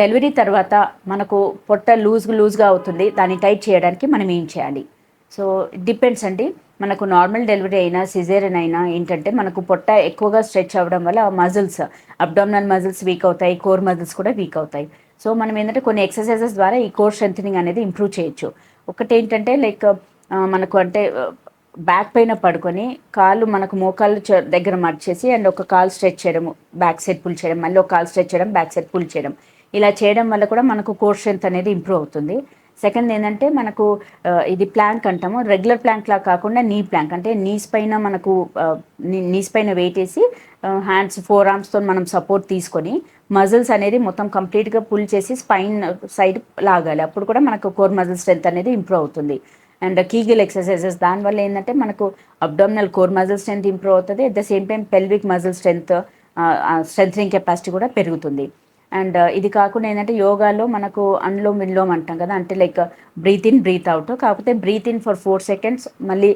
Delivery తర్వాత మనకు పొట్ట లూజ్గా అవుతుంది, దాన్ని టైట్ చేయడానికి మనం ఏం చేయాలి? సో డిపెండ్స్ అండి. మనకు నార్మల్ డెలివరీ అయినా సిజేరియన్ అయినా ఏంటంటే మనకు పొట్ట ఎక్కువగా స్ట్రెచ్ అవ్వడం వల్ల మజిల్స్, అబ్డామినల్ మజిల్స్ వీక్ అవుతాయి, కోర్ మజిల్స్ కూడా వీక్ అవుతాయి. సో మనం ఏంటంటే కొన్ని ఎక్సర్సైజెస్ ద్వారా ఈ కోర్ స్ట్రెంథనింగ్ అనేది ఇంప్రూవ్ చేయొచ్చు. ఒకటి ఏంటంటే లైక్ మనకు అంటే బ్యాక్ పైన పడుకొని కాళ్ళు మనకు మోకాళ్ళు దగ్గర మర్చేసి అండ్ ఒక కాలు స్ట్రెచ్ చేయడం, బ్యాక్ సైడ్ పుల్ చేయడం, మళ్ళీ ఒక కాలు స్ట్రెచ్ చేయడం, బ్యాక్ సైడ్ పుల్ చేయడం. ఇలా చేయడం వల్ల కూడా మనకు కోర్ స్ట్రెంత్ అనేది ఇంప్రూవ్ అవుతుంది. సెకండ్ ఏంటంటే మనకు ఇది ప్లాంక్ అంటాము. రెగ్యులర్ ప్లాంక్ లా కాకుండా నీ ప్లాంక్ అంటే నీస్ పైన మనకు నీస్ పైన వెయిట్ వేసి హ్యాండ్స్ ఫోర్ ఆర్మ్స్తో మనం సపోర్ట్ తీసుకొని మజిల్స్ అనేది మొత్తం కంప్లీట్గా పుల్ చేసి స్పైన్ సైడ్ లాగాలి. అప్పుడు కూడా మనకు కోర్ మజిల్ స్ట్రెంత్ అనేది ఇంప్రూవ్ అవుతుంది. అండ్ కీగిల్ ఎక్సర్సైజెస్ దానివల్ల ఏంటంటే మనకు abdominal core muscle strength improve అవుతుంది. At the same time pelvic muscle strengthening capacity కూడా పెరుగుతుంది. అండ్ ఇది కాకుండా ఏంటంటే యోగాలో మనకు అనులోమ్ విలోమ్ అంటాం కదా, అంటే like breathe in breathe out. కాకపోతే బ్రీత్ ఇన్ ఫర్ 4 సెకండ్స్, మళ్ళీ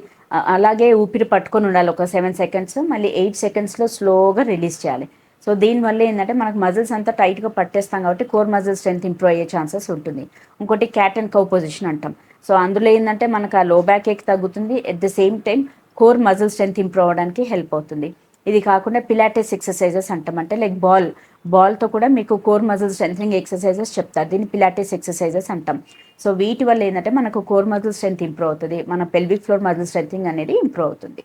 అలాగే ఊపిరి పట్టుకొని ఉండాలి ఒక 7 సెకండ్స్, మళ్ళీ 8 సెకండ్స్లో స్లోగా రిలీజ్ చేయాలి. సో దీనివల్ల ఏంటంటే మనకు మజిల్స్ అంతా టైట్గా పట్టేస్తాం కాబట్టి కోర్ మజిల్ స్ట్రెంత్ ఇంప్రూవ్ అయ్యే ఛాన్సెస్ ఉంటుంది. ఇంకోటి క్యాట్ అండ్ కౌ పొజిషన్ అంటాం. సో అందులో ఏంటంటే మనకు ఆ లో బ్యాక్ ఏక్ తగ్గుతుంది, at the same time core muscle strength improve అవ్వడానికి హెల్ప్ అవుతుంది. ఇది కాకుండా పిలాటెస్ ఎక్సర్సైజెస్ అంటాం, అంటే లైక్ బాల్తో కూడా మీకు కోర్ మజిల్ స్ట్రెంథనింగ్ ఎక్సర్సైజెస్ చెప్తారు. దీన్ని పిలాటెస్ ఎక్సర్సైజెస్ అంటాం. సో వీటి వల్ల ఏంటంటే మనకు కోర్ మజిల్ స్ట్రెంత్ ఇంప్రూవ్ అవుతుంది, మన పెల్విక్ ఫ్లోర్ మజిల్ స్ట్రెంథనింగ్ అనేది ఇంప్రూవ్ అవుతుంది.